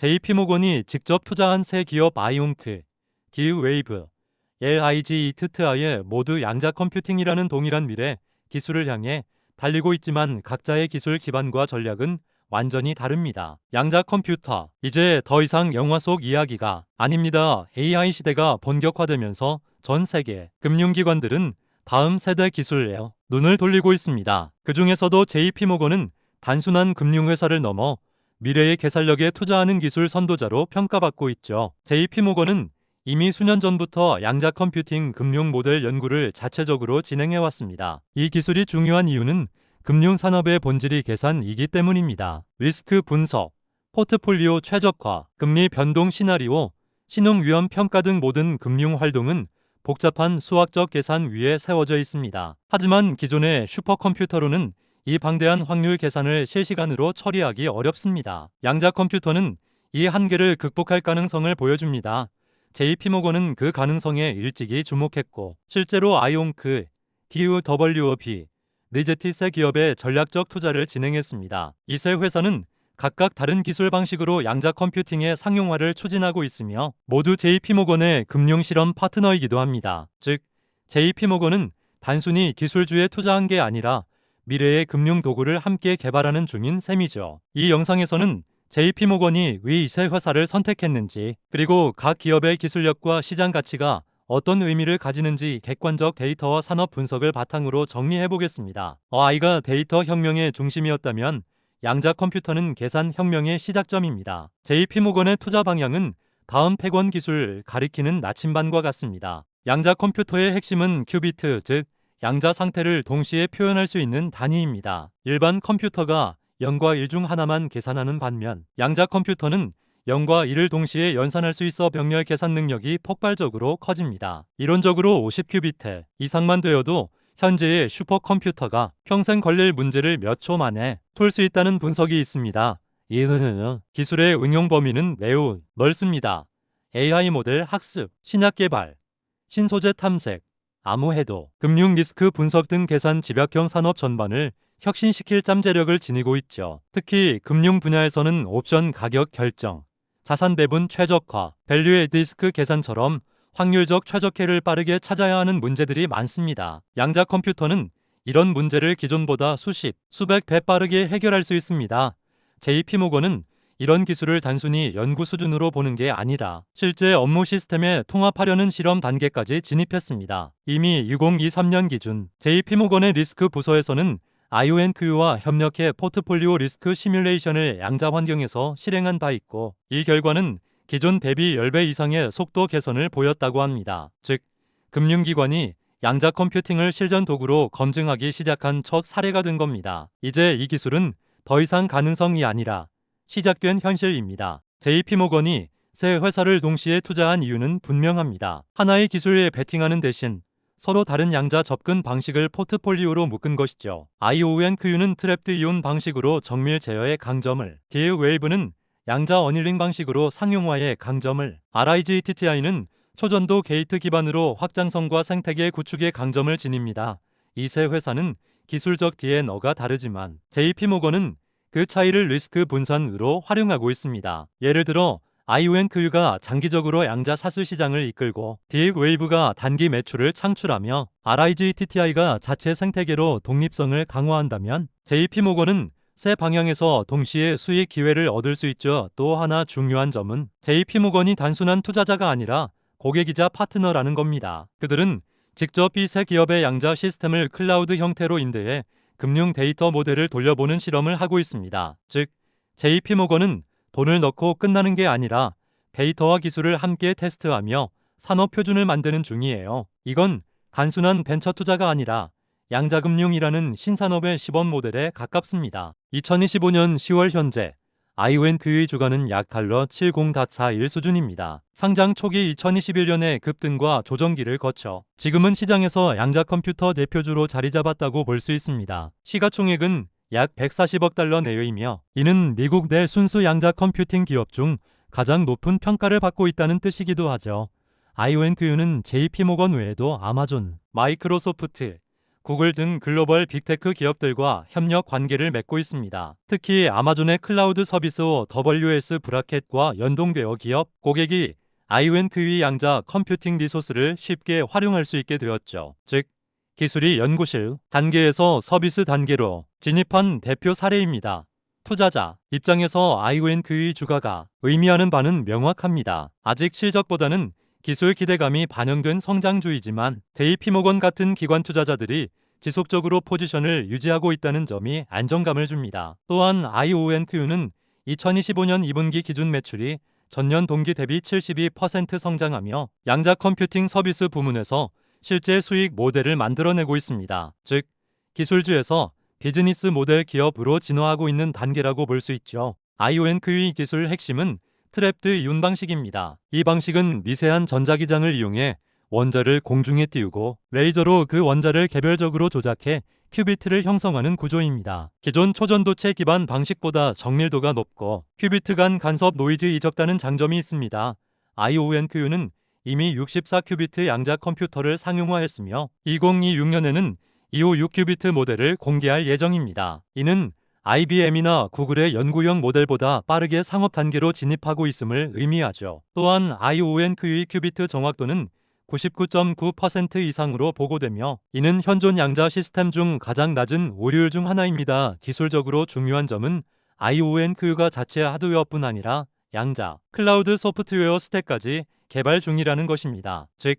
JP모건이 직접 투자한 세 기업 아이온크, 기브웨이브, LIG이트트아에 모두 양자 컴퓨팅이라는 동일한 미래 기술을 향해 달리고 있지만 각자의 기술 기반과 전략은 완전히 다릅니다. 양자 컴퓨터, 이제 더 이상 영화 속 이야기가 아닙니다. AI 시대가 본격화되면서 전 세계 금융기관들은 다음 세대 기술에 눈을 돌리고 있습니다. 그 중에서도 JP모건은 단순한 금융회사를 넘어 미래의 개발력에 투자하는 기술 선도자로 평가받고 있죠. JP모건은 이미 수년 전부터 양자 컴퓨팅 금융 모델 연구를 자체적으로 진행해왔습니다. 이 기술이 중요한 이유는 금융산업의 본질이 계산이기 때문입니다. 리스크 분석, 포트폴리오 최적화, 금리 변동 시나리오, 신용 위험 평가 등 모든 금융 활동은 복잡한 수학적 계산 위에 세워져 있습니다. 하지만 기존의 슈퍼컴퓨터로는 이 방대한 확률 계산을 실시간으로 처리하기 어렵습니다. 양자 컴퓨터는 이 한계를 극복할 가능성을 보여줍니다. JP모건은 그 가능성에 일찍이 주목했고 실제로 아이온크, DWB, 리제티 세 기업의 전략적 투자를 진행했습니다. 이 세 회사는 각각 다른 기술 방식으로 양자 컴퓨팅의 상용화를 추진하고 있으며 모두 JP모건의 금융실험 파트너이기도 합니다. 즉, JP모건은 단순히 기술주에 투자한 게 아니라 미래의 금융 도구를 함께 개발하는 중인 셈이죠. 이 영상에서는 JP모건이 위 세 회사를 선택했는지, 그리고 각 기업의 기술력과 시장 가치가 어떤 의미를 가지는지 객관적 데이터와 산업 분석을 바탕으로 정리해 보겠습니다. AI가 데이터 혁명의 중심이었다면 양자 컴퓨터는 계산 혁명의 시작점입니다. JP모건의 투자 방향은 다음 폐권 기술 가리키는 나침반과 같습니다. 양자 컴퓨터의 핵심은 큐비트, 즉 양자 상태를 동시에 표현할 수 있는 단위입니다. 일반 컴퓨터가 0과 1 중 하나만 계산하는 반면 양자 컴퓨터는 0과 1을 동시에 연산할 수 있어 병렬 계산 능력이 폭발적으로 커집니다. 이론적으로 50큐비트 이상만 되어도 현재의 슈퍼컴퓨터가 평생 걸릴 문제를 몇 초 만에 풀 수 있다는 분석이 있습니다. 이는 기술의 응용 범위는 매우 넓습니다. AI 모델 학습, 신약 개발, 신소재 탐색, 암호 해도, 금융 리스크 분석 등 계산 집약형 산업 전반을 혁신시킬 잠재력을 지니고 있죠. 특히 금융 분야에서는 옵션 가격 결정, 자산 배분 최적화, 밸류의 리스크 계산처럼 확률적 최적해를 빠르게 찾아야 하는 문제들이 많습니다. 양자 컴퓨터는 이런 문제를 기존보다 수십, 수백 배 빠르게 해결할 수 있습니다. JP모건은 이런 기술을 단순히 연구 수준으로 보는 게 아니라 실제 업무 시스템에 통합하려는 실험 단계까지 진입했습니다. 이미 2023년 기준 JP모건의 리스크 부서에서는 아이온크와 협력해 포트폴리오 리스크 시뮬레이션을 양자 환경에서 실행한 바 있고, 이 결과는 기존 대비 10배 이상의 속도 개선을 보였다고 합니다. 즉, 금융기관이 양자 컴퓨팅을 실전 도구로 검증하기 시작한 첫 사례가 된 겁니다. 이제 이 기술은 더 이상 가능성이 아니라 시작된 현실입니다. JP모건이 세 회사를 동시에 투자한 이유는 분명합니다. 하나의 기술에 베팅하는 대신 서로 다른 양자 접근 방식을 포트폴리오로 묶은 것이죠. 아이온크는 트랩드 이온 방식으로 정밀 제어의 강점을, 기브웨이브는 양자 어닐링 방식으로 상용화의 강점을, RIGTTI는 초전도 게이트 기반으로 확장성과 생태계 구축의 강점을 지닙니다. 이 세 회사는 기술적 DNA가 다르지만 JP모건은 그 차이를 리스크 분산으로 활용하고 있습니다. 예를 들어 아이온크가 장기적으로 양자 사수 시장을 이끌고 디웨이브가 단기 매출을 창출하며 RIGTTI가 자체 생태계로 독립성을 강화한다면 JP모건은 세 방향에서 동시에 수익 기회를 얻을 수 있죠. 또 하나 중요한 점은 JP모건이 단순한 투자자가 아니라 고객이자 파트너라는 겁니다. 그들은 직접 이 세 기업의 양자 시스템을 클라우드 형태로 임대해 금융 데이터 모델을 돌려보는 실험을 하고 있습니다. 즉, JP모건은 돈을 넣고 끝나는 게 아니라 데이터와 기술을 함께 테스트하며 산업 표준을 만드는 중이에요. 이건 단순한 벤처 투자가 아니라 양자금융이라는 신산업의 시범 모델에 가깝습니다. 2025년 10월 현재 아이온크의 주가는 약 달러 70.41 수준입니다. 상장 초기 2021년에 급등과 조정기를 거쳐 지금은 시장에서 양자 컴퓨터 대표주로 자리 잡았다고 볼 수 있습니다. 시가총액은 약 140억 달러 내외이며 이는 미국 내 순수 양자 컴퓨팅 기업 중 가장 높은 평가를 받고 있다는 뜻이기도 하죠. 아이온크는 JP모건 외에도 아마존, 마이크로소프트, 구글 등 글로벌 빅테크 기업들과 협력 관계를 맺고 있습니다. 특히 아마존의 클라우드 서비스호 AWS 브라켓과 연동되어 기업, 고객이 IonQ의 양자 컴퓨팅 리소스를 쉽게 활용할 수 있게 되었죠. 즉, 기술이 연구실 단계에서 서비스 단계로 진입한 대표 사례입니다. 투자자 입장에서 IonQ의 주가가 의미하는 바는 명확합니다. 아직 실적보다는 기술 기대감이 반영된 성장주이지만 JP모건 같은 기관 투자자들이 지속적으로 포지션을 유지하고 있다는 점이 안정감을 줍니다. 또한 IonQ는 2025년 2분기 기준 매출이 전년 동기 대비 72% 성장하며 양자 컴퓨팅 서비스 부문에서 실제 수익 모델을 만들어내고 있습니다. 즉, 기술주에서 비즈니스 모델 기업으로 진화하고 있는 단계라고 볼 수 있죠. IonQ의 기술 핵심은 트랩드 이온 방식입니다. 이 방식은 미세한 전자기장을 이용해 원자를 공중에 띄우고 레이저로 그 원자를 개별적으로 조작해 큐비트를 형성하는 구조입니다. 기존 초전도체 기반 방식보다 정밀도가 높고 큐비트 간 간섭 노이즈 이적다는 장점이 있습니다. IonQ는 이미 64큐비트 양자 컴퓨터를 상용화했으며 2026년에는 256큐비트 모델을 공개할 예정입니다. 이는 IBM이나 구글의 연구용 모델보다 빠르게 상업 단계로 진입하고 있음을 의미하죠. 또한 IonQ의 큐비트 정확도는 99.9% 이상으로 보고되며 이는 현존 양자 시스템 중 가장 낮은 오류율 중 하나입니다. 기술적으로 중요한 점은 IonQ가 자체 하드웨어뿐 아니라 양자, 클라우드 소프트웨어 스택까지 개발 중이라는 것입니다. 즉,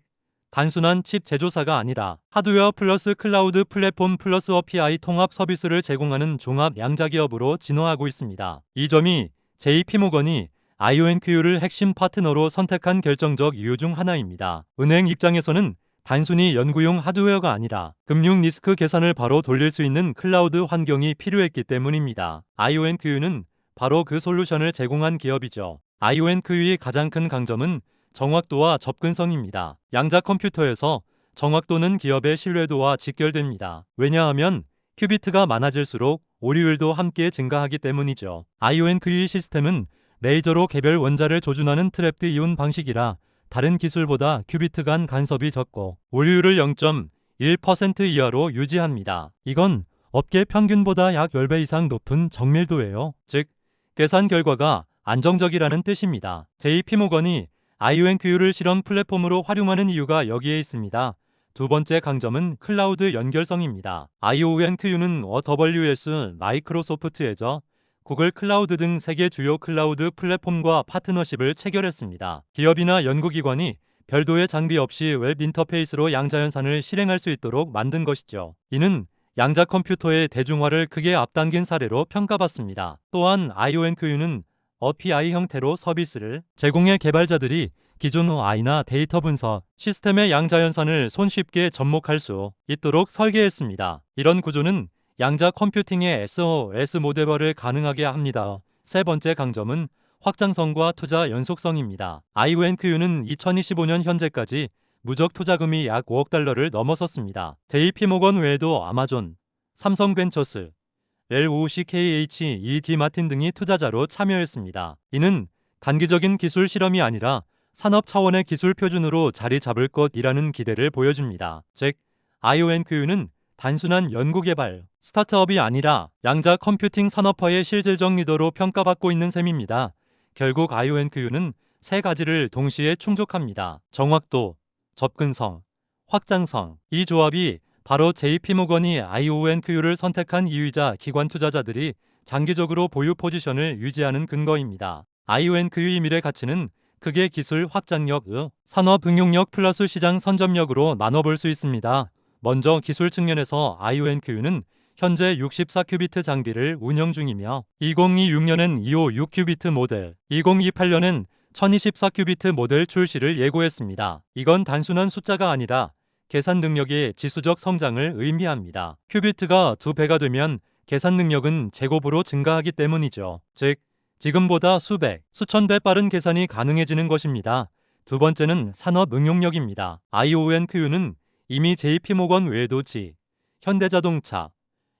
단순한 칩 제조사가 아니라 하드웨어 플러스 클라우드 플랫폼 플러스 API 통합 서비스를 제공하는 종합 양자 기업으로 진화하고 있습니다. 이 점이 JP모건이 IonQ를 핵심 파트너로 선택한 결정적 이유 중 하나입니다. 은행 입장에서는 단순히 연구용 하드웨어가 아니라 금융 리스크 계산을 바로 돌릴 수 있는 클라우드 환경이 필요했기 때문입니다. IonQ는 바로 그 솔루션을 제공한 기업이죠. IonQ의 가장 큰 강점은 정확도와 접근성입니다. 양자 컴퓨터에서 정확도는 기업의 신뢰도와 직결됩니다. 왜냐하면 큐비트가 많아질수록 오류율도 함께 증가하기 때문이죠. IonQ의 시스템은 레이저로 개별 원자를 조준하는 트랩드 이온 방식이라 다른 기술보다 큐비트 간 간섭이 적고 오류율을 0.1% 이하로 유지합니다. 이건 업계 평균보다 약 10배 이상 높은 정밀도예요. 즉, 계산 결과가 안정적이라는 뜻입니다. JP모건이 IonQ를 실험 플랫폼으로 활용하는 이유가 여기에 있습니다. 두 번째 강점은 클라우드 연결성입니다. IonQ는 AWS, 마이크로소프트 애저, 구글 클라우드 등 세계 주요 클라우드 플랫폼과 파트너십을 체결했습니다. 기업이나 연구기관이 별도의 장비 없이 웹 인터페이스로 양자연산을 실행할 수 있도록 만든 것이죠. 이는 양자 컴퓨터의 대중화를 크게 앞당긴 사례로 평가받습니다. 또한 IonQ는 API 형태로 서비스를 제공해 개발자들이 기존 OI나 데이터 분석, 시스템의 양자연산을 손쉽게 접목할 수 있도록 설계했습니다. 이런 구조는 양자 컴퓨팅의 SOS 모델화를 가능하게 합니다. 세 번째 강점은 확장성과 투자 연속성입니다. IonQ는 2025년 현재까지 누적 투자금이 약 5억 달러를 넘어섰습니다. JP모건 외에도 아마존, 삼성벤처스, LOCKH, ED 마틴 등이 투자자로 참여했습니다. 이는 단기적인 기술 실험이 아니라 산업 차원의 기술 표준으로 자리 잡을 것이라는 기대를 보여줍니다. 즉, IonQ는 단순한 연구개발, 스타트업이 아니라 양자 컴퓨팅 산업화의 실질적 리더로 평가받고 있는 셈입니다. 결국 IonQ는 세 가지를 동시에 충족합니다. 정확도, 접근성, 확장성. 이 조합이 바로 JP모건이 IonQ를 선택한 이유이자 기관 투자자들이 장기적으로 보유 포지션을 유지하는 근거입니다. IonQ의 미래 가치는 크게 기술 확장력, 산업 응용력 플러스 시장 선점력으로 나눠볼 수 있습니다. 먼저 기술 측면에서 IonQ는 현재 64큐비트 장비를 운영 중이며 2026년엔 256큐비트 모델, 2028년엔 1024큐비트 모델 출시를 예고했습니다. 이건 단순한 숫자가 아니라 계산 능력의 지수적 성장을 의미합니다. 큐비트가 2배가 되면 계산 능력은 제곱으로 증가하기 때문이죠. 즉, 지금보다 수백, 수천 배 빠른 계산이 가능해지는 것입니다. 두 번째는 산업 응용력입니다. IonQ는 이미 JP모건 외에도 현대자동차,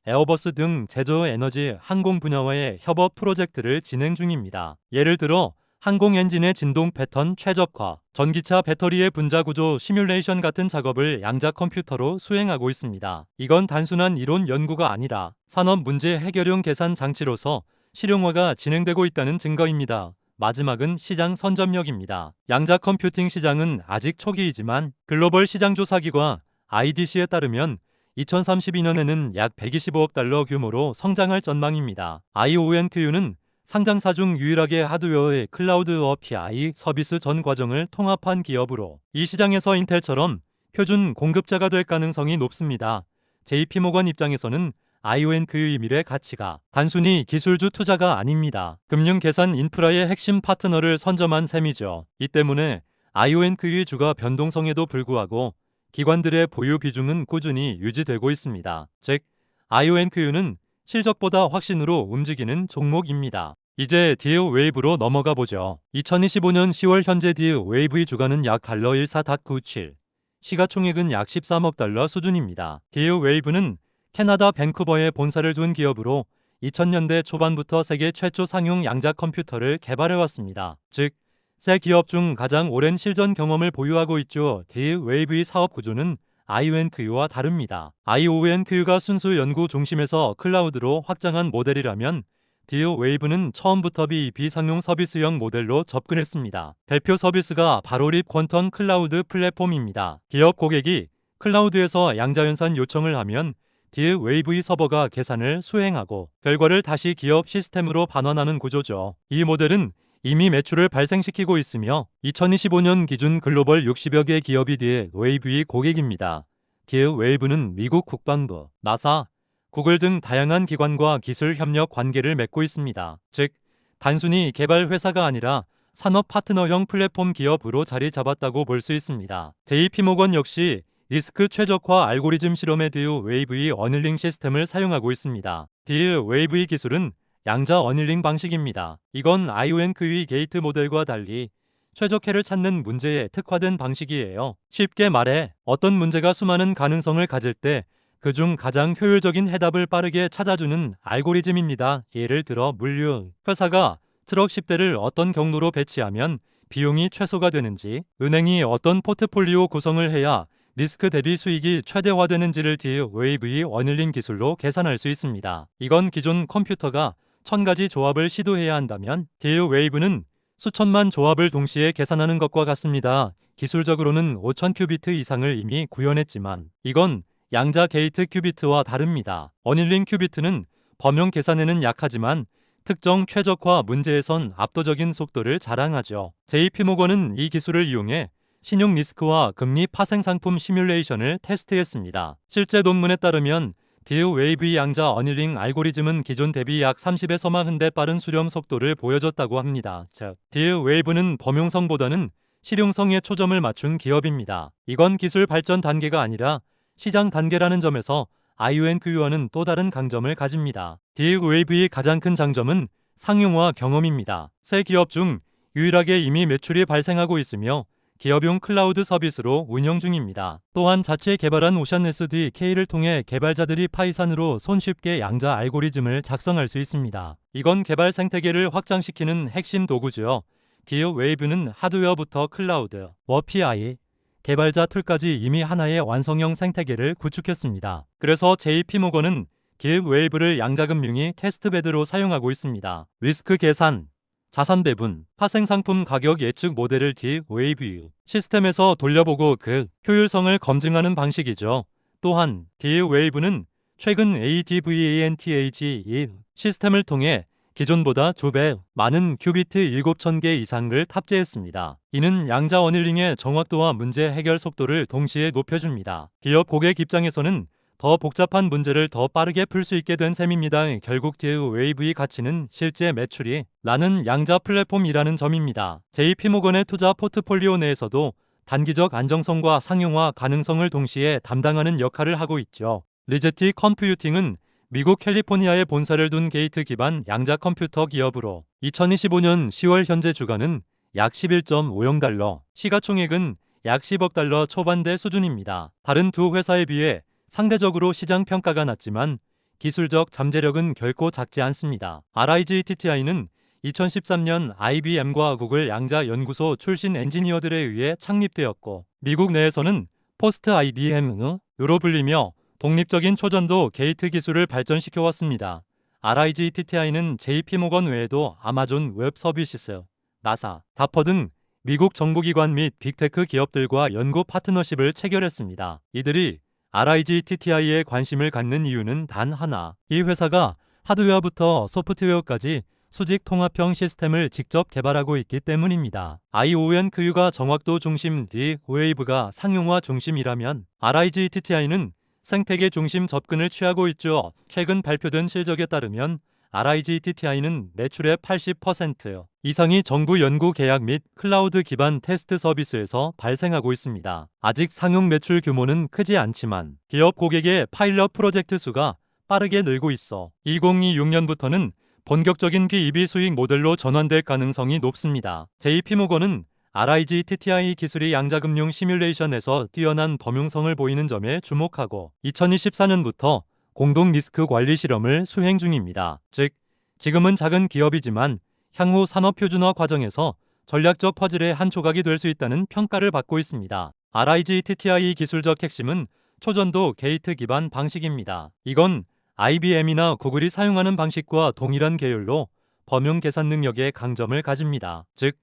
에어버스 등 제조 에너지 항공 분야와의 협업 프로젝트를 진행 중입니다. 예를 들어 항공 엔진의 진동 패턴 최적화, 전기차 배터리의 분자 구조 시뮬레이션 같은 작업을 양자 컴퓨터로 수행하고 있습니다. 이건 단순한 이론 연구가 아니라 산업 문제 해결용 계산 장치로서 실용화가 진행되고 있다는 증거입니다. 마지막은 시장 선점력입니다. 양자 컴퓨팅 시장은 아직 초기이지만 글로벌 시장조사기관 IDC에 따르면 2032년에는 약 125억 달러 규모로 성장할 전망입니다. IONQ는 상장사 중 유일하게 하드웨어의 클라우드 API 서비스 전 과정을 통합한 기업으로 이 시장에서 인텔처럼 표준 공급자가 될 가능성이 높습니다. JP모건 입장에서는 IONQ의 미래 가치가 단순히 기술주 투자가 아닙니다. 금융 계산 인프라의 핵심 파트너를 선점한 셈이죠. 이 때문에 IONQ의 주가 변동성에도 불구하고 기관들의 보유 비중은 꾸준히 유지되고 있습니다. 즉, IONQ는 실적보다 확신으로 움직이는 종목입니다. 이제 디어 웨이브로 넘어가 보죠. 2025년 10월 현재 디어 웨이브의 주가는 약 달러 14.97, 시가총액은 약 13억 달러 수준입니다. 디어 웨이브는 캐나다 밴쿠버에 본사를 둔 기업으로 2000년대 초반부터 세계 최초 상용 양자 컴퓨터를 개발해왔습니다. 즉, 세 기업 중 가장 오랜 실전 경험을 보유하고 있죠. 디어 웨이브의 사업 구조는 IONQ와 다릅니다. IONQ가 순수 연구 중심에서 클라우드로 확장한 모델이라면 디어 웨이브는 처음부터 비상용 서비스형 모델로 접근했습니다. 대표 서비스가 바로 립 퀀텀 클라우드 플랫폼입니다. 기업 고객이 클라우드에서 양자연산 요청을 하면 디어 웨이브의 서버가 계산을 수행하고 결과를 다시 기업 시스템으로 반환하는 구조죠. 이 모델은 이미 매출을 발생시키고 있으며 2025년 기준 글로벌 60여 개 기업이 디어 웨이브의 고객입니다. 디어 웨이브는 미국 국방부, 나사, 구글 등 다양한 기관과 기술 협력 관계를 맺고 있습니다. 즉, 단순히 개발 회사가 아니라 산업 파트너형 플랫폼 기업으로 자리 잡았다고 볼 수 있습니다. JP모건 역시 리스크 최적화 알고리즘 실험에 디어 웨이브의 어닐링 시스템을 사용하고 있습니다. 디어 웨이브의 기술은 양자 어닐링 방식입니다. 이건 IONQ의 게이트 모델과 달리 최적해를 찾는 문제에 특화된 방식이에요. 쉽게 말해 어떤 문제가 수많은 가능성을 가질 때 그중 가장 효율적인 해답을 빠르게 찾아주는 알고리즘입니다. 예를 들어 물류 회사가 트럭 10대를 어떤 경로로 배치하면 비용이 최소가 되는지, 은행이 어떤 포트폴리오 구성을 해야 리스크 대비 수익이 최대화되는지를 디어 웨이브의 어닐링 기술로 계산할 수 있습니다. 이건 기존 컴퓨터가 1000가지 조합을 시도해야 한다면 디어 웨이브는 수천만 조합을 동시에 계산하는 것과 같습니다. 기술적으로는 5000큐비트 이상을 이미 구현했지만 이건 양자 게이트 큐비트와 다릅니다. 어닐링 큐비트는 범용 계산에는 약하지만 특정 최적화 문제에선 압도적인 속도를 자랑하죠. JP모건은 이 기술을 이용해 신용 리스크와 금리 파생 상품 시뮬레이션을 테스트했습니다. 실제 논문에 따르면 디어 웨이브의 양자 어닐링 알고리즘은 기존 대비 약 30에서 40배 빠른 수렴 속도를 보여줬다고 합니다. 즉, 디어 웨이브는 범용성보다는 실용성에 초점을 맞춘 기업입니다. 이건 기술 발전 단계가 아니라 시장 단계라는 점에서 IONQ와는 또 다른 강점을 가집니다. 디어 웨이브의 가장 큰 장점은 상용화 경험입니다. 세 기업 중 유일하게 이미 매출이 발생하고 있으며 기업용 클라우드 서비스로 운영 중입니다. 또한 자체 개발한 오션 SDK를 통해 개발자들이 파이썬으로 손쉽게 양자 알고리즘을 작성할 수 있습니다. 이건 개발 생태계를 확장시키는 핵심 도구죠. 디어 웨이브는 하드웨어부터 클라우드, API, 개발자 툴까지 이미 하나의 완성형 생태계를 구축했습니다. 그래서 JP모건은 디어 웨이브를 양자금융이 테스트베드로 사용하고 있습니다. 리스크 계산, 자산 배분, 파생 상품 가격 예측 모델을 디어 웨이브 시스템에서 돌려보고 그 효율성을 검증하는 방식이죠. 또한 디어 웨이브는 최근 ADVANTH 시스템을 통해 기존보다 2배 많은 큐비트 7000개 이상을 탑재했습니다. 이는 양자 어닐링의 정확도와 문제 해결 속도를 동시에 높여줍니다. 기업 고객 입장에서는 더 복잡한 문제를 더 빠르게 풀 수 있게 된 셈입니다. 결국 디어 웨이브의 가치는 실제 매출이 나는 양자 플랫폼이라는 점입니다. JP모건의 투자 포트폴리오 내에서도 단기적 안정성과 상용화 가능성을 동시에 담당하는 역할을 하고 있죠. 리제티 컴퓨팅은 미국 캘리포니아에 본사를 둔 게이트 기반 양자 컴퓨터 기업으로 2025년 10월 현재 주가는 약 11.50 달러, 시가총액은 약 10억 달러 초반대 수준입니다. 다른 두 회사에 비해 상대적으로 시장 평가가 낮지만 기술적 잠재력은 결코 작지 않습니다. RIGTTI는 2013년 IBM과 구글 양자 연구소 출신 엔지니어들에 의해 창립되었고 미국 내에서는 포스트 IBM으로 불리며 독립적인 초전도 게이트 기술을 발전시켜 왔습니다. RIGTTI는 JP모건 외에도 아마존 웹 서비스, 나사, 다퍼 등 미국 정부기관 및 빅테크 기업들과 연구 파트너십을 체결했습니다. 이들이 RIGTTI에 관심을 갖는 이유는 단 하나. 이 회사가 하드웨어부터 소프트웨어까지 수직 통합형 시스템을 직접 개발하고 있기 때문입니다. ION 크유가 정확도 중심 D-웨이브가 상용화 중심이라면 RIGTTI는 생태계 중심 접근을 취하고 있죠. 최근 발표된 실적에 따르면 RIGTTI는 매출의 80% 이상이 정부 연구 계약 및 클라우드 기반 테스트 서비스에서 발생하고 있습니다. 아직 상용 매출 규모는 크지 않지만 기업 고객의 파일럿 프로젝트 수가 빠르게 늘고 있어 2026년부터는 본격적인 BEV 수익 모델로 전환될 가능성이 높습니다. JP모건은 RIGTTI 기술이 양자금융 시뮬레이션에서 뛰어난 범용성을 보이는 점에 주목하고 2024년부터 공동 리스크 관리 실험을 수행 중입니다. 즉, 지금은 작은 기업이지만 향후 산업 표준화 과정에서 전략적 퍼즐의 한 조각이 될 수 있다는 평가를 받고 있습니다. RIGTTI 기술적 핵심은 초전도 게이트 기반 방식입니다. 이건 IBM이나 구글이 사용하는 방식과 동일한 계열로 범용 계산 능력의 강점을 가집니다. 즉,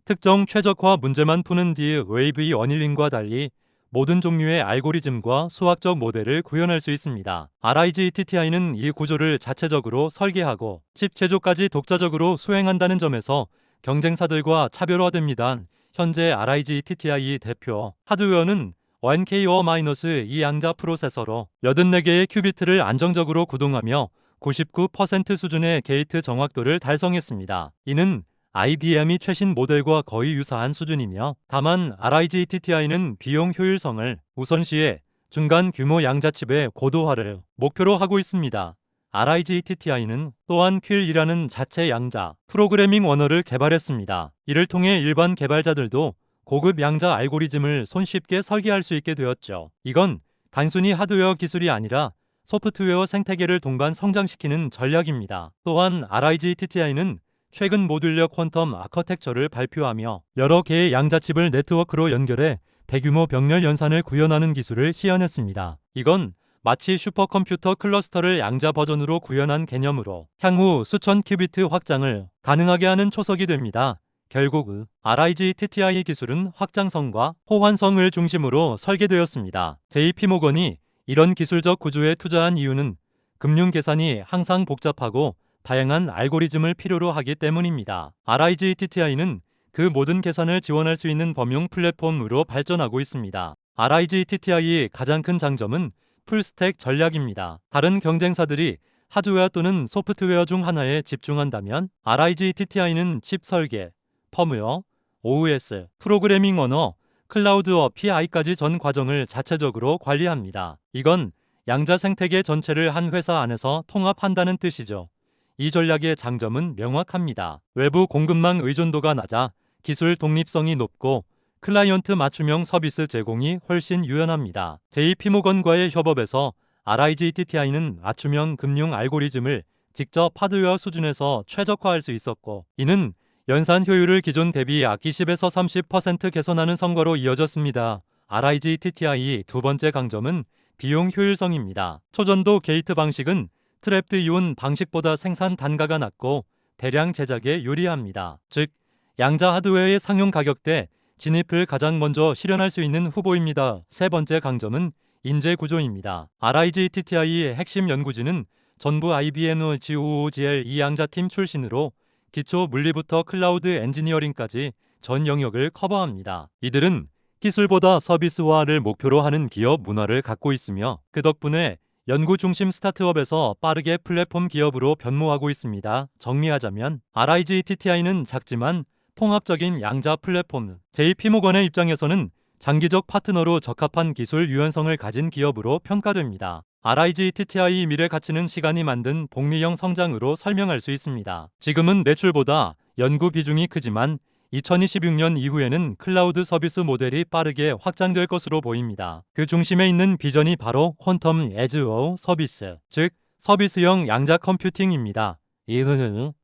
특정 최적화 문제만 푸는 뒤 웨이브 어닐링과 달리 모든 종류의 알고리즘과 수학적 모델을 구현할 수 있습니다. RIGTTI는 이 구조를 자체적으로 설계하고 칩 제조까지 독자적으로 수행한다는 점에서 경쟁사들과 차별화됩니다. 현재 RIGTTI 대표 하드웨어는 1K-2 양자 프로세서로 84개의 큐비트를 안정적으로 구동하며 99% 수준의 게이트 정확도를 달성했습니다. 이는 IBM이 최신 모델과 거의 유사한 수준이며 다만 RIGTTI는 비용 효율성을 우선시해 중간 규모 양자칩의 고도화를 목표로 하고 있습니다. RIGTTI는 또한 퀼이라는 자체 양자 프로그래밍 언어를 개발했습니다. 이를 통해 일반 개발자들도 고급 양자 알고리즘을 손쉽게 설계할 수 있게 되었죠. 이건 단순히 하드웨어 기술이 아니라 소프트웨어 생태계를 동반 성장시키는 전략입니다. 또한 RIGTTI는 최근 모듈러 퀀텀 아커텍처를 발표하며 여러 개의 양자칩을 네트워크로 연결해 대규모 병렬 연산을 구현하는 기술을 시연했습니다. 이건 마치 슈퍼컴퓨터 클러스터를 양자 버전으로 구현한 개념으로 향후 수천 큐비트 확장을 가능하게 하는 초석이 됩니다. 결국 RIGTTI 기술은 확장성과 호환성을 중심으로 설계되었습니다. JP모건이 이런 기술적 구조에 투자한 이유는 금융 계산이 항상 복잡하고 다양한 알고리즘을 필요로 하기 때문입니다. RIGTTI는 그 모든 계산을 지원할 수 있는 범용 플랫폼으로 발전하고 있습니다. RIGTTI의 가장 큰 장점은 풀스택 전략입니다. 다른 경쟁사들이 하드웨어 또는 소프트웨어 중 하나에 집중한다면 RIGTTI는 칩 설계, 펌웨어, OS, 프로그래밍 언어, 클라우드 API까지 전 과정을 자체적으로 관리합니다. 이건 양자 생태계 전체를 한 회사 안에서 통합한다는 뜻이죠. 이 전략의 장점은 명확합니다. 외부 공급망 의존도가 낮아 기술 독립성이 높고 클라이언트 맞춤형 서비스 제공이 훨씬 유연합니다. JP모건과의 협업에서 RIGTTI는 맞춤형 금융 알고리즘을 직접 하드웨어 수준에서 최적화할 수 있었고 이는 연산 효율을 기존 대비 약 20에서 30% 개선하는 성과로 이어졌습니다. RIGTTI의 두 번째 강점은 비용 효율성입니다. 초전도 게이트 방식은 트랩드 이온 방식보다 생산 단가가 낮고 대량 제작에 유리합니다. 즉, 양자 하드웨어의 상용 가격대 진입을 가장 먼저 실현할 수 있는 후보입니다. 세 번째 강점은 인재 구조입니다. RIGTTI의 핵심 연구진은 전부 IBM GOOGL 이양자팀 출신으로 기초 물리부터 클라우드 엔지니어링까지 전 영역을 커버합니다. 이들은 기술보다 서비스화를 목표로 하는 기업 문화를 갖고 있으며 그 덕분에 연구 중심 스타트업에서 빠르게 플랫폼 기업으로 변모하고 있습니다. 정리하자면 RIGTTI는 작지만 통합적인 양자 플랫폼, JP모건의 입장에서는 장기적 파트너로 적합한 기술 유연성을 가진 기업으로 평가됩니다. RIGTTI의 미래 가치는 시간이 만든 복리형 성장으로 설명할 수 있습니다. 지금은 매출보다 연구 비중이 크지만 2026년 이후에는 클라우드 서비스 모델이 빠르게 확장될 것으로 보입니다. 그 중심에 있는 비전이 바로 퀀텀 에즈 서비스, 즉 서비스형 양자 컴퓨팅입니다. 이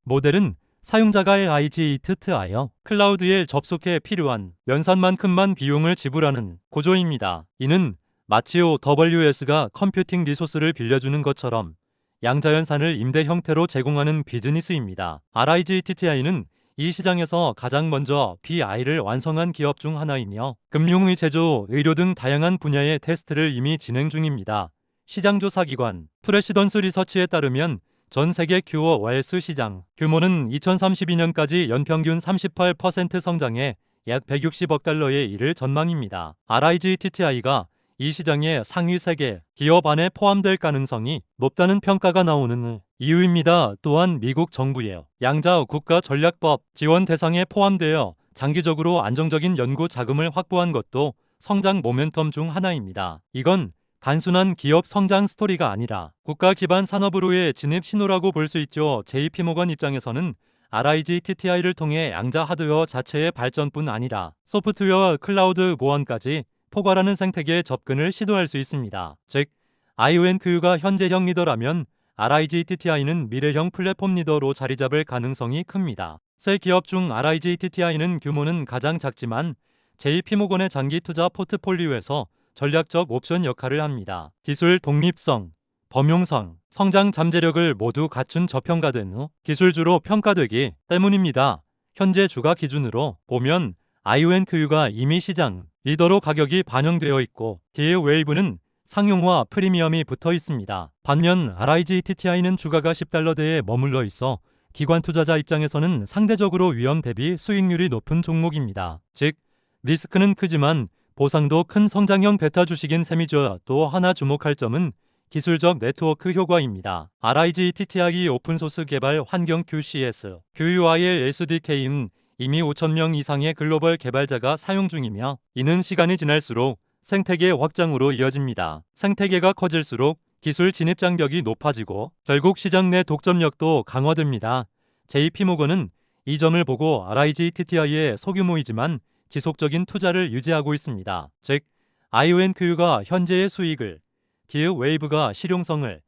모델은 사용자가 LIG 트트하여 클라우드에 접속해 필요한 연산만큼만 비용을 지불하는 구조입니다. 이는 마치 OWS가 컴퓨팅 리소스를 빌려주는 것처럼 양자연산을 임대 형태로 제공하는 비즈니스입니다. RIGTTI는 이 시장에서 가장 먼저 BI를 완성한 기업 중 하나이며 금융의 제조, 의료 등 다양한 분야의 테스트를 이미 진행 중입니다. 시장조사기관 프레시던스 리서치에 따르면 전 세계 QoS 시장 규모는 2032년까지 연평균 38% 성장해 약 160억 달러에 이를 전망입니다. RIGTTI가 이 시장의 상위 3개 기업 안에 포함될 가능성이 높다는 평가가 나오는 이유입니다. 또한 미국 정부의 양자 국가전략법 지원 대상에 포함되어 장기적으로 안정적인 연구 자금을 확보한 것도 성장 모멘텀 중 하나입니다. 이건 단순한 기업 성장 스토리가 아니라 국가 기반 산업으로의 진입 신호라고 볼 수 있죠. JP모건 입장에서는 RIGTTI를 통해 양자 하드웨어 자체의 발전뿐 아니라 소프트웨어와 클라우드 보안까지 포괄하는 생태계에 접근을 시도할 수 있습니다. 즉, IONQ가 현재형 리더라면 RIGTTI는 미래형 플랫폼 리더로 자리 잡을 가능성이 큽니다. 세 기업 중 RIGTTI는 규모는 가장 작지만 JP모건의 장기 투자 포트폴리오에서 전략적 옵션 역할을 합니다. 기술 독립성, 범용성, 성장 잠재력을 모두 갖춘 저평가된 후 기술주로 평가되기 때문입니다. 현재 주가 기준으로 보면 IONQ가 이미 시장 리더로 가격이 반영되어 있고 기획 웨이브는 상용화 프리미엄이 붙어 있습니다. 반면 RIGTTI는 주가가 $10대에 머물러 있어 기관 투자자 입장에서는 상대적으로 위험 대비 수익률이 높은 종목입니다. 즉, 리스크는 크지만 보상도 큰 성장형 베타 주식인 셈이죠. 또 하나 주목할 점은 기술적 네트워크 효과입니다. RIGTTI 오픈소스 개발 환경 QCS, QUIL SDK는 이미 5,000명 이상의 글로벌 개발자가 사용 중이며 이는 시간이 지날수록 생태계 확장으로 이어집니다. 생태계가 커질수록 기술 진입 장벽이 높아지고 결국 시장 내 독점력도 강화됩니다. JP모건은 이 점을 보고 RIGTTI의 소규모이지만 지속적인 투자를 유지하고 있습니다. 즉, IONQ가 현재의 수익을, 기획 웨이브가 실용성을,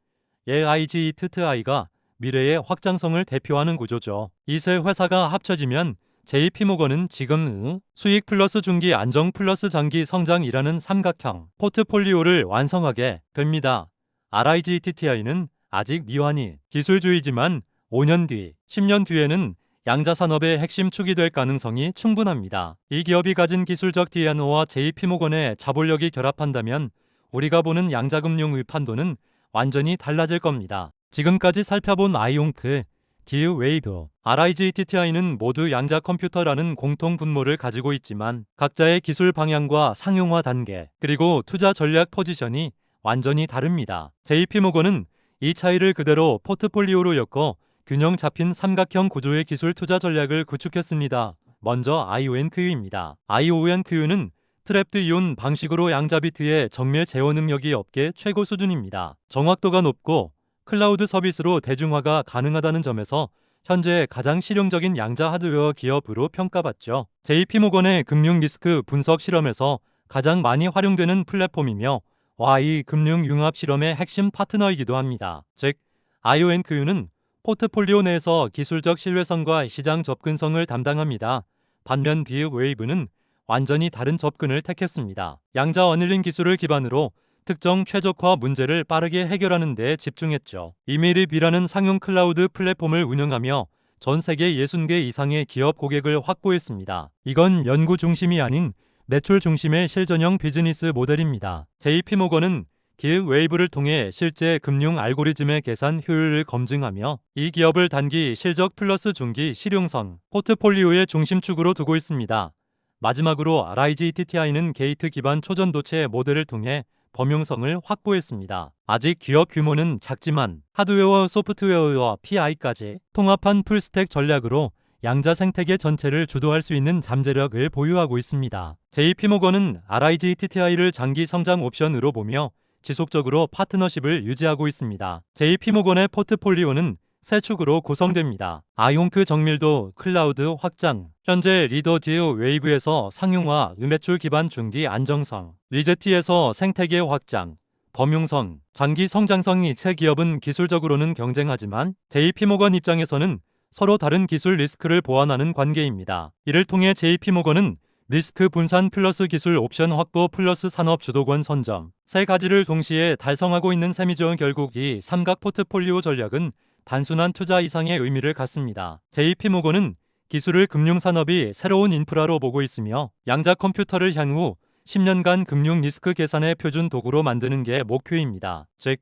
LIGTTI가 미래의 확장성을 대표하는 구조죠. 이 세 회사가 합쳐지면 JP모건은 지금 수익 플러스 중기 안정 플러스 장기 성장이라는 삼각형 포트폴리오를 완성하게 됩니다. RIGTTI는 아직 미완이 기술주이지만 5년 뒤, 10년 뒤에는 양자산업의 핵심 축이 될 가능성이 충분합니다. 이 기업이 가진 기술적 DNO와 JP모건의 자본력이 결합한다면 우리가 보는 양자금융의 판도는 완전히 달라질 겁니다. 지금까지 살펴본 아이온크, 기획웨이브, RIGTTI는 모두 양자 컴퓨터라는 공통 분모를 가지고 있지만 각자의 기술 방향과 상용화 단계, 그리고 투자 전략 포지션이 완전히 다릅니다. JP모건은 이 차이를 그대로 포트폴리오로 엮어 균형 잡힌 삼각형 구조의 기술 투자 전략을 구축했습니다. 먼저 IONQ입니다. IONQ는 트랩드 이온 방식으로 양자 비트의 정밀 제어 능력이 업계 최고 수준입니다. 정확도가 높고 클라우드 서비스로 대중화가 가능하다는 점에서 현재 가장 실용적인 양자 하드웨어 기업으로 평가받죠. JP모건의 금융 리스크 분석 실험에서 가장 많이 활용되는 플랫폼이며 Y 금융 융합 실험의 핵심 파트너이기도 합니다. 즉, IONQ는 포트폴리오 내에서 기술적 신뢰성과 시장 접근성을 담당합니다. 반면 기획웨이브는 완전히 다른 접근을 택했습니다. 양자 어닐링 기술을 기반으로 특정 최적화 문제를 빠르게 해결하는 데 집중했죠. 이메일이라는 상용 클라우드 플랫폼을 운영하며 전 세계 60개 이상의 기업 고객을 확보했습니다. 이건 연구 중심이 아닌 매출 중심의 실전형 비즈니스 모델입니다. JP모건은 기획웨이브를 통해 실제 금융 알고리즘의 계산 효율을 검증하며 이 기업을 단기 실적 플러스 중기 실용성 포트폴리오의 중심축으로 두고 있습니다. 마지막으로 RIGTTI는 게이트 기반 초전도체 모델을 통해 범용성을 확보했습니다. 아직 기업 규모는 작지만 하드웨어, 소프트웨어와 PI까지 통합한 풀스택 전략으로 양자 생태계 전체를 주도할 수 있는 잠재력을 보유하고 있습니다. JP모건은 RIGTTI를 장기 성장 옵션으로 보며 지속적으로 파트너십을 유지하고 있습니다. JP모건의 포트폴리오는 세 축으로 구성됩니다. 아이온크 정밀도 클라우드 확장, 현재 리더 딜 웨이브에서 상용화, 매출 기반 중기 안정성, 리제티에서 생태계 확장, 범용성, 장기 성장성이 세 기업은 기술적으로는 경쟁하지만 JP모건 입장에서는 서로 다른 기술 리스크를 보완하는 관계입니다. 이를 통해 JP모건은 리스크 분산 플러스 기술 옵션 확보 플러스 산업 주도권 선점, 세 가지를 동시에 달성하고 있는 셈이죠. 결국 이 삼각 포트폴리오 전략은 단순한 투자 이상의 의미를 갖습니다. JP모건은 기술을 금융산업이 새로운 인프라로 보고 있으며 양자 컴퓨터를 향후 10년간 금융 리스크 계산의 표준 도구로 만드는 게 목표입니다. 즉,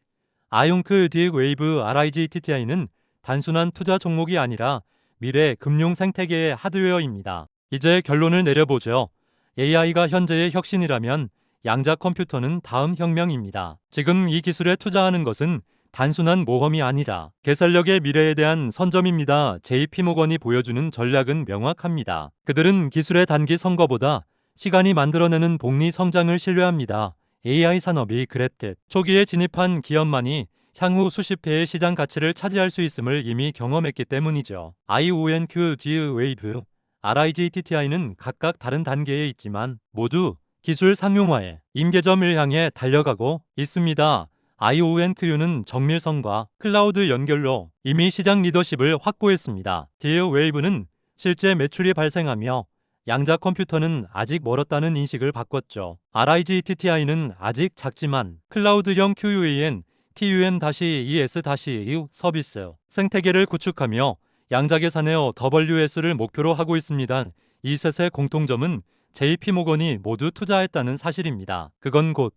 아이온크 딕웨이브 RIGTTI는 단순한 투자 종목이 아니라 미래 금융 생태계의 하드웨어입니다. 이제 결론을 내려보죠. AI가 현재의 혁신이라면 양자 컴퓨터는 다음 혁명입니다. 지금 이 기술에 투자하는 것은 단순한 모험이 아니라 개발력의 미래에 대한 선점입니다. JP모건이 보여주는 전략은 명확합니다. 그들은 기술의 단기 성과보다 시간이 만들어내는 복리 성장을 신뢰합니다. AI 산업이 그랬듯 초기에 진입한 기업만이 향후 수십 배의 시장 가치를 차지할 수 있음을 이미 경험했기 때문이죠. IONQ, D-Wave, RIGTTI는 각각 다른 단계에 있지만 모두 기술 상용화의 임계점을 향해 달려가고 있습니다. IONQ는 정밀성과 클라우드 연결로 이미 시장 리더십을 확보했습니다. D-Wave는 실제 매출이 발생하며 양자 컴퓨터는 아직 멀었다는 인식을 바꿨죠. RIGTTI는 아직 작지만 클라우드형 QUAN, TUM-ES-EU 서비스 생태계를 구축하며 양자 계산의 WS를 목표로 하고 있습니다. 이 셋의 공통점은 JP모건이 모두 투자했다는 사실입니다. 그건 곧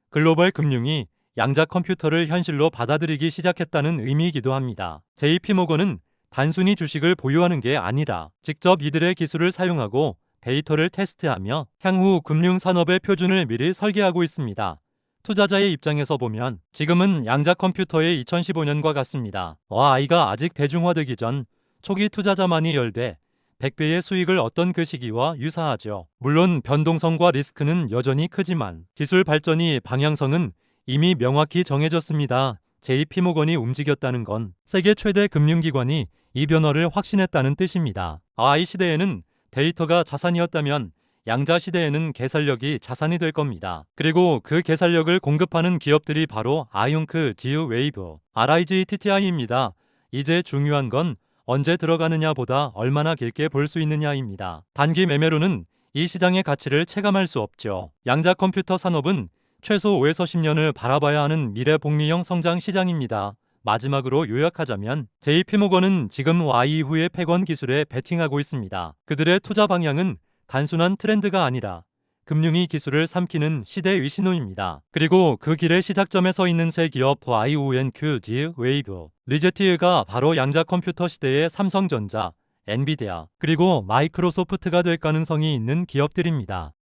글로벌 금융이 양자 컴퓨터를 현실로 받아들이기 시작했다는 의미이기도 합니다. JP모건은 단순히 주식을 보유하는 게 아니라 직접 이들의 기술을 사용하고 데이터를 테스트하며 향후 금융산업의 표준을 미리 설계하고 있습니다. 투자자의 입장에서 보면 지금은 양자 컴퓨터의 2015년과 같습니다. AI가 아직 대중화되기 전 초기 투자자만이 10배, 100배의 수익을 얻던 그 시기와 유사하죠. 물론 변동성과 리스크는 여전히 크지만 기술 발전이 방향성은 이미 명확히 정해졌습니다. JP모건이 움직였다는 건 세계 최대 금융기관이 이 변화를 확신했다는 뜻입니다. AI 시대에는 데이터가 자산이었다면 양자 시대에는 개발력이 자산이 될 겁니다. 그리고 그 개발력을 공급하는 기업들이 바로 아이온크, D-Wave, RIGTTI입니다. 이제 중요한 건 언제 들어가느냐보다 얼마나 길게 볼 수 있느냐입니다. 단기 매매로는 이 시장의 가치를 체감할 수 없죠. 양자 컴퓨터 산업은 최소 5에서 10년을 바라봐야 하는 미래 복리형 성장 시장입니다. 마지막으로 요약하자면 JP모건은 지금 Y 이후의 패권 기술에 베팅하고 있습니다. 그들의 투자 방향은 단순한 트렌드가 아니라 금융이 기술을 삼키는 시대의 신호입니다. 그리고 그 길의 시작점에 서 있는 세 기업 IONQ, D-Wave, 리제티가 바로 양자 컴퓨터 시대의 삼성전자, 엔비디아, 그리고 마이크로소프트가 될 가능성이 있는 기업들입니다.